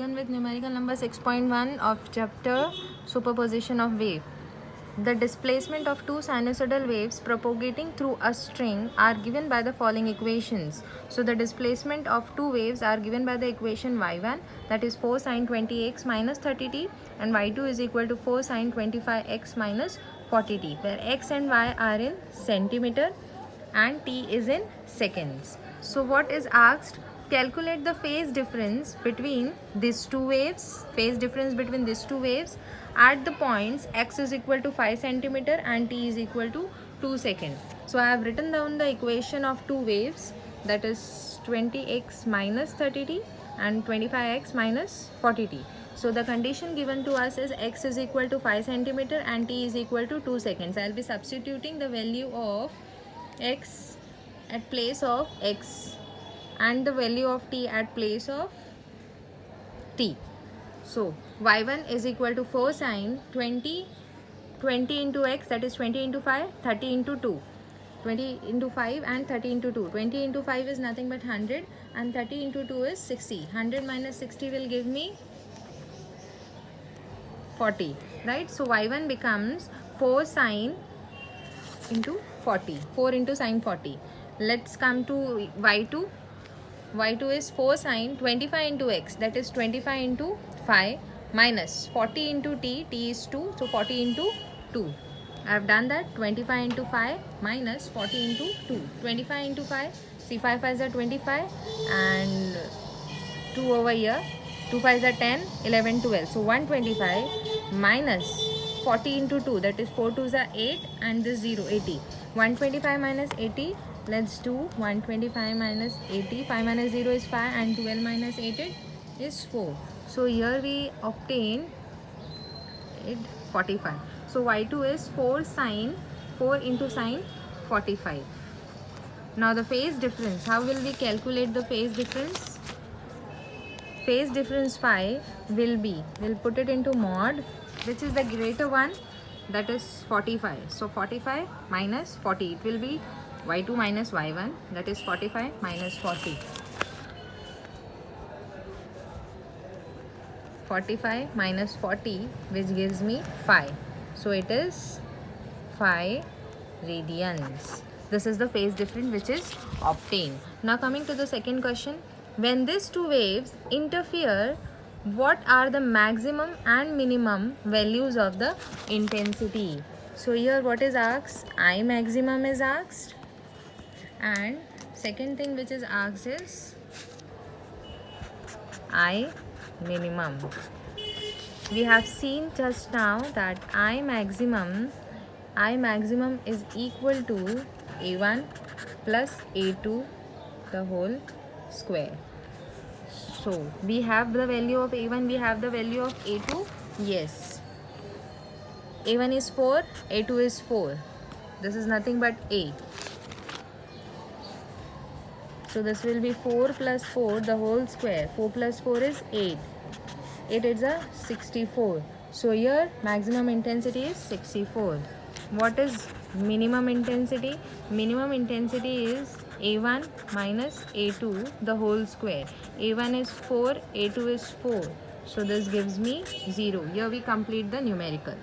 With numerical number 6.1 of chapter superposition of wave. The displacement of two sinusoidal waves propagating through a string are given by the following equations. So the displacement of two waves are given by the equation y1, that is 4 sine 20x minus 30t, and y2 is equal to 4 sine 25x minus 40t, where x and y are in centimeter and t is in seconds. So what is asked? Calculate the phase difference between these two waves, at the points x is equal to 5 centimeter and t is equal to 2 seconds. So I have written down the equation of two waves, that is 20x minus 30t and 25x minus 40t. So the condition given to us is x is equal to 5 centimeter and t is equal to 2 seconds. I will be substituting the value of x at place of x and the value of t at place of t. So y1 is equal to 4 sine 20 into x, that is 20 into 5, 30 into 2. 20 into 5 and 30 into 2. 20 into 5 is nothing but 100 and 30 into 2 is 60. 100 minus 60 will give me 40, right? So y1 becomes 4 sine into 40, 4 into sine 40. Let's come to y2. y2 is 4 sine 25 into x, that is 25 into 5 minus 40 into t, t is 2, so 40 into 2. I have done that. 25 into 5 minus 40 into 2. 25 into 5, see 5 5s are 25 and 2 over here. 2 5s are 10, 11, 12. So 125 minus 40 into 2, that is 4 2s are 8 and this 0, 80. 125 minus 80, let's do 125 minus 80. 5 minus 0 is 5 and 12 minus 8 is 4. So here we obtain it 45. So y2 is 4 into sine 45. Now the phase difference, how will we calculate the phase difference? Phase difference phi will be, we'll put it into mod, which is the greater one, that is 45. So 45 minus 40, it will be y2 minus y1, that is 45 minus 40. 45 minus 40, which gives me 5. So it is 5 radians. This is the phase difference which is obtained. Now coming to the second question. When these two waves interfere, what are the maximum and minimum values of the intensity? So here what is asked? I maximum is asked, and second thing which is asked is I minimum. We have seen just now that I maximum is equal to A1 plus A2 the whole square. So we have the value of A1, we have the value of A2. Yes, A1 is 4, A2 is 4. This is nothing but A. So this will be 4 plus 4 the whole square. 4 plus 4 is 8. 8 is a 64. So here maximum intensity is 64. What is minimum intensity? Minimum intensity is A1 minus A2 the whole square. A1 is 4, A2 is 4. So this gives me 0. Here we complete the numerical.